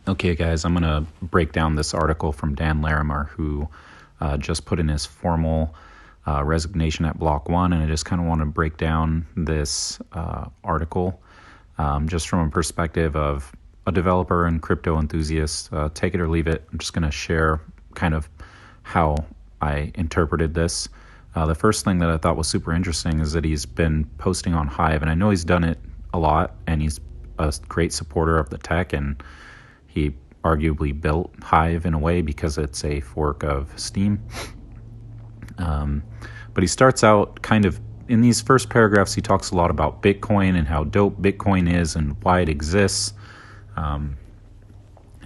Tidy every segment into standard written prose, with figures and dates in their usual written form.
Okay, guys, I'm going to break down this article from Dan Larimer, who just put in his formal resignation at Block One, and I just kind of want to break down this article just from a perspective of a developer and crypto enthusiast. Take it or leave it. I'm just going to share kind of how I interpreted this. The first thing that I thought was super interesting is that he's been posting on Hive, and I know he's done it a lot, and he's a great supporter of the tech, and he arguably built Hive in a way because it's a fork of Steam. But he starts out kind of, in these first paragraphs, he talks a lot about Bitcoin and how dope Bitcoin is and why it exists. And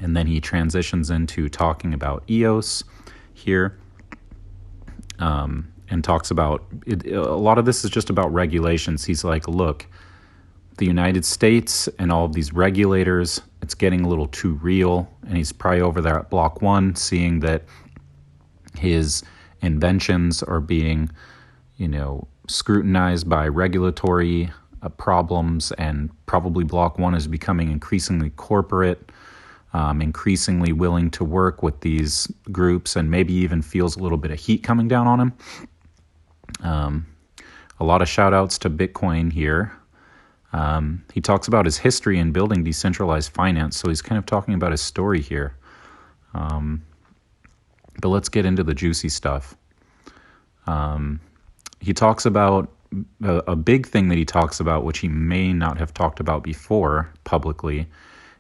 then he transitions into talking about EOS here. And talks about, a lot of this is just about regulations. He's like, look, the United States and all of these regulators, it's getting a little too real. And he's probably over there at Block One seeing that his inventions are being, scrutinized by regulatory problems, and probably Block One is becoming increasingly corporate, increasingly willing to work with these groups, and maybe even feels a little bit of heat coming down on him. A lot of shout outs to Bitcoin here. He talks about his history in building decentralized finance, so he's kind of talking about his story here. But let's get into the juicy stuff. He talks about a big thing that he talks about, which he may not have talked about before publicly,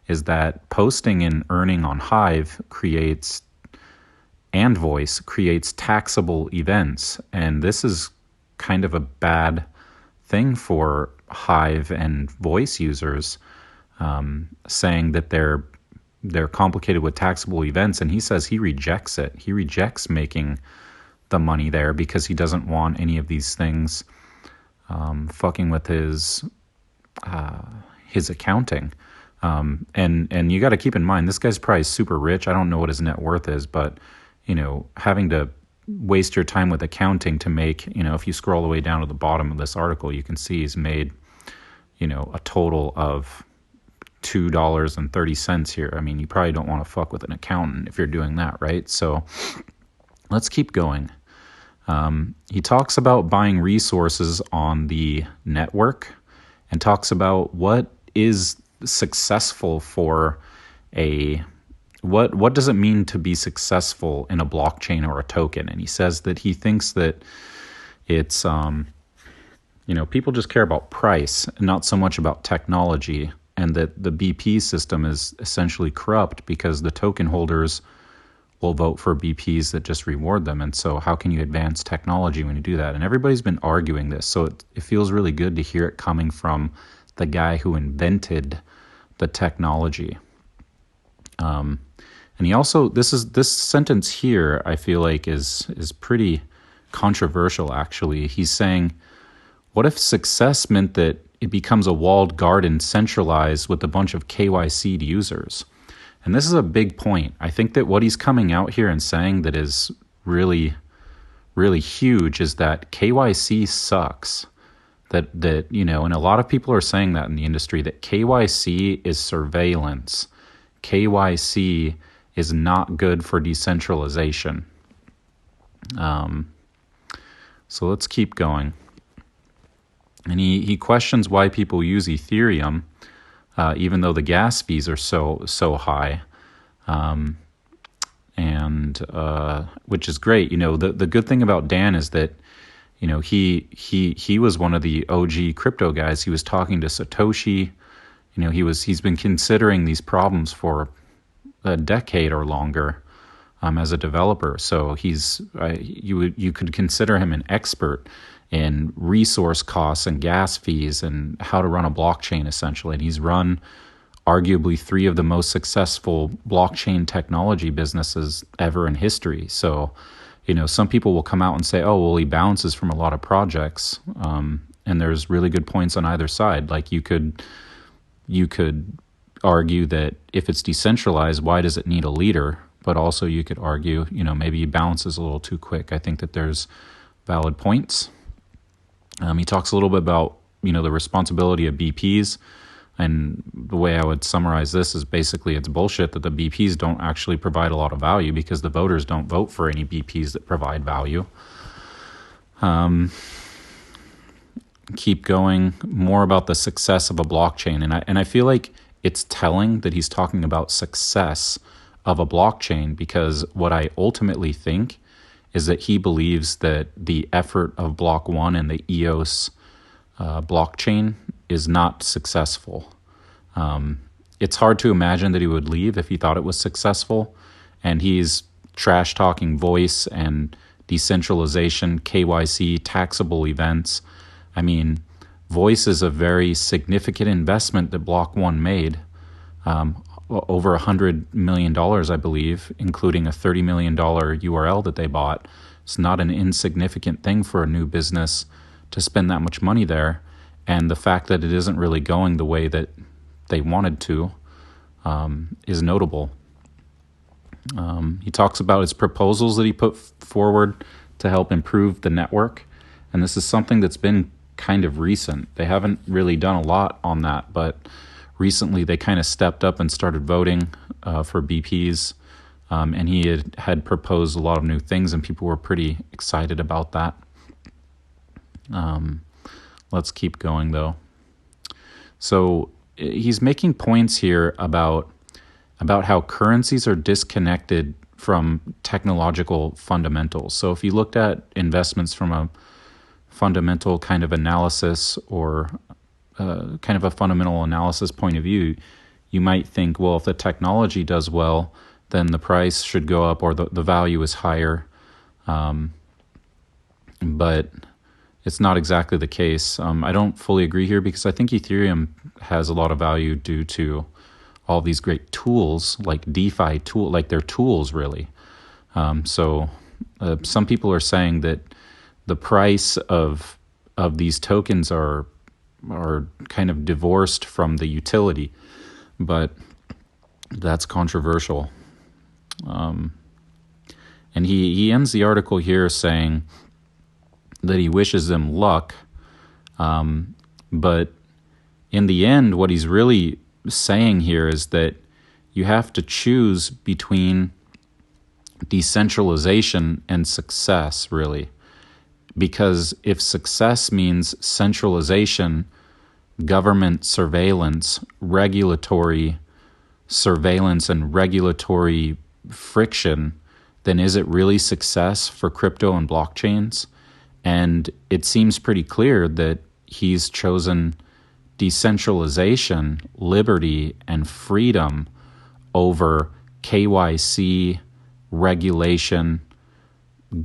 is that posting and earning on Hive creates taxable events. And this is kind of a bad thing for Hive and Voice users, saying that they're complicated with taxable events. And he says he rejects it. He rejects making the money there because he doesn't want any of these things fucking with his accounting. And you got to keep in mind, this guy's probably super rich. I don't know what his net worth is, but having to waste your time with accounting to make, if you scroll the way down to the bottom of this article, you can see he's made, a total of $2.30 here. I mean, you probably don't want to fuck with an accountant if you're doing that, right? So let's keep going. He talks about buying resources on the network and talks about what is successful for what does it mean to be successful in a blockchain or a token. And he says that he thinks that it's people just care about price and not so much about technology, and that the BP system is essentially corrupt because the token holders will vote for BPs that just reward them. And so how can you advance technology when you do that? And everybody's been arguing this, so it feels really good to hear it coming from the guy who invented the technology. And he also, this sentence here, I feel like is pretty controversial, actually. He's saying, what if success meant that it becomes a walled garden centralized with a bunch of KYC'd users? And this is a big point. I think that what he's coming out here and saying that is really, really huge is that KYC sucks. That and a lot of people are saying that in the industry, that KYC is surveillance. KYC is not good for decentralization. So let's keep going. And he questions why people use Ethereum, even though the gas fees are so high, and which is great. The good thing about Dan is that he was one of the OG crypto guys. He was talking to Satoshi. He's been considering these problems for a decade or longer as a developer. So you could consider him an expert in resource costs and gas fees and how to run a blockchain, essentially. And he's run arguably 3 of the most successful blockchain technology businesses ever in history. So, some people will come out and say, oh, well, he bounces from a lot of projects. And there's really good points on either side. Like you could argue that if it's decentralized, why does it need a leader? But also you could argue, maybe he bounces a little too quick. I think that there's valid points. He talks a little bit about, the responsibility of BPs. And the way I would summarize this is basically it's bullshit that the BPs don't actually provide a lot of value because the voters don't vote for any BPs that provide value. Keep going. More about the success of a blockchain. And I feel like it's telling that he's talking about success of a blockchain, because what I ultimately think is that he believes that the effort of Block 1 and the EOS blockchain is not successful. It's hard to imagine that he would leave if he thought it was successful. And he's trash talking Voice and decentralization, KYC, taxable events. I mean, Voice is a very significant investment that Block 1 made, over $100 million, I believe, including a $30 million URL that they bought. It's not an insignificant thing for a new business to spend that much money there. And the fact that it isn't really going the way that they wanted to is notable. He talks about his proposals that he put forward to help improve the network. And this is something that's been kind of recent. They haven't really done a lot on that, but recently they kind of stepped up and started voting for BPs. And he had proposed a lot of new things, and people were pretty excited about that. Let's keep going, though. So he's making points here about how currencies are disconnected from technological fundamentals. So if you looked at investments from a fundamental kind of analysis, or kind of a fundamental analysis point of view, you might think, well, if the technology does well, then the price should go up, or the value is higher. But it's not exactly the case. I don't fully agree here, because I think Ethereum has a lot of value due to all these great tools, like DeFi like they're tools, really. So some people are saying that the price of these tokens are kind of divorced from the utility, but that's controversial. And he ends the article here saying that he wishes them luck, but in the end, what he's really saying here is that you have to choose between decentralization and success, really. Because if success means centralization, government surveillance, regulatory surveillance, and regulatory friction, then is it really success for crypto and blockchains? And it seems pretty clear that he's chosen decentralization, liberty, and freedom over KYC, regulation,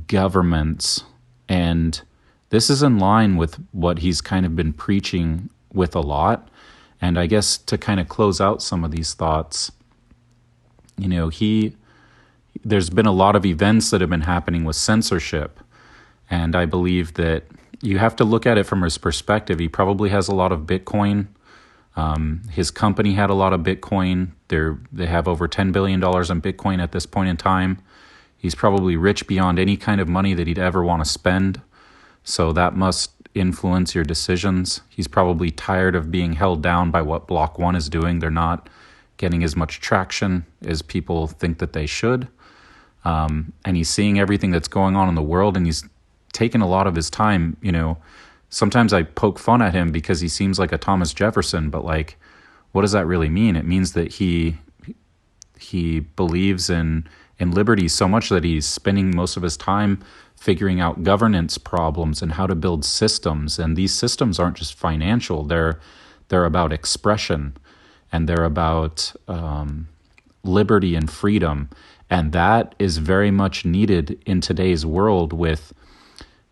governments. And this is in line with what he's kind of been preaching with a lot. And I guess to kind of close out some of these thoughts, there's been a lot of events that have been happening with censorship. And I believe that you have to look at it from his perspective. He probably has a lot of Bitcoin. His company had a lot of Bitcoin. They have over $10 billion in Bitcoin at this point in time. He's probably rich beyond any kind of money that he'd ever want to spend. So that must influence your decisions. He's probably tired of being held down by what Block 1 is doing. They're not getting as much traction as people think that they should. And he's seeing everything that's going on in the world, and he's taken a lot of his time. Sometimes I poke fun at him because he seems like a Thomas Jefferson, but like, what does that really mean? It means that he believes in liberty so much that he's spending most of his time figuring out governance problems and how to build systems. And these systems aren't just financial. They're about expression, and they're about liberty and freedom. And that is very much needed in today's world with,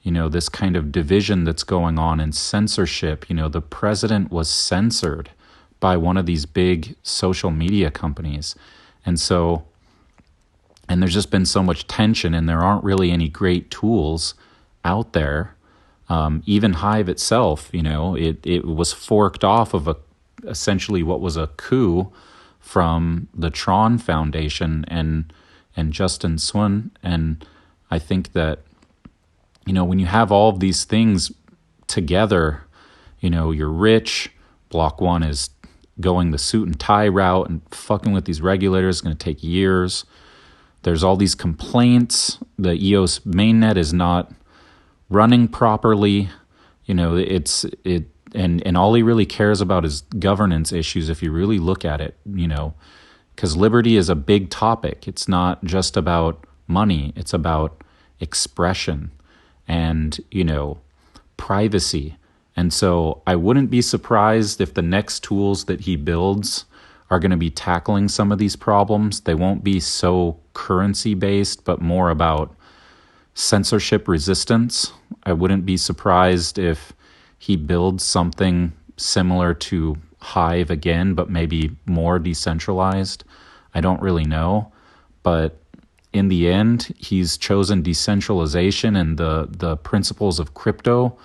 this kind of division that's going on and censorship. The president was censored by one of these big social media companies. And there's just been so much tension, and there aren't really any great tools out there. Even Hive itself, it was forked off of essentially what was a coup from the Tron Foundation and Justin Sun. And I think that, when you have all of these things together, you're rich. Block 1 is going the suit and tie route and fucking with these regulators is going to take years. There's all these complaints. The EOS mainnet is not running properly. And all he really cares about is governance issues if you really look at it, because liberty is a big topic. It's not just about money. It's about expression and, privacy. And so I wouldn't be surprised if the next tools that he builds are going to be tackling some of these problems. They won't be so currency based, but more about censorship resistance. I wouldn't be surprised if he builds something similar to Hive again, but maybe more decentralized. I don't really know. But in the end, he's chosen decentralization and the principles of crypto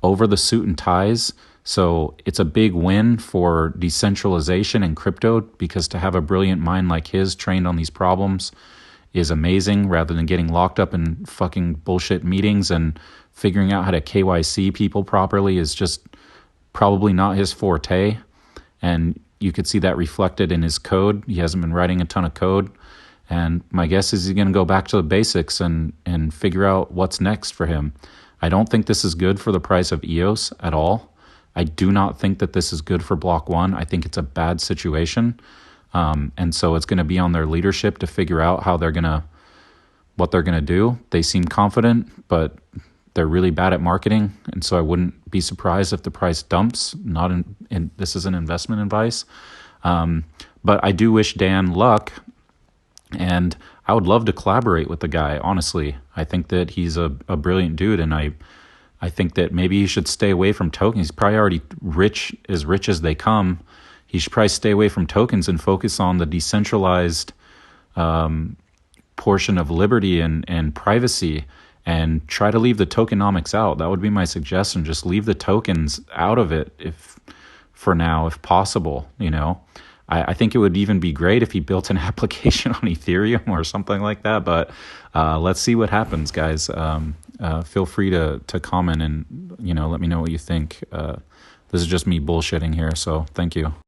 over the suit and ties. So it's a big win for decentralization and crypto, because to have a brilliant mind like his trained on these problems is amazing, rather than getting locked up in fucking bullshit meetings and figuring out how to KYC people properly is just probably not his forte. And you could see that reflected in his code. He hasn't been writing a ton of code. And my guess is he's going to go back to the basics and figure out what's next for him. I don't think this is good for the price of EOS at all. I do not think that this is good for Block One. I think it's a bad situation. And so it's going to be on their leadership to figure out what they're going to do. They seem confident, but they're really bad at marketing. And so I wouldn't be surprised if the price dumps. This is an investment advice. But I do wish Dan luck. And I would love to collaborate with the guy, honestly. I think that he's a brilliant dude, and I think that maybe he should stay away from tokens. He's probably already rich as they come. He should probably stay away from tokens and focus on the decentralized portion of liberty and privacy, and try to leave the tokenomics out. That would be my suggestion. Just leave the tokens out of it for now, if possible, I think it would even be great if he built an application on Ethereum or something like that. But let's see what happens, guys. Feel free to comment and let me know what you think. This is just me bullshitting here, so thank you.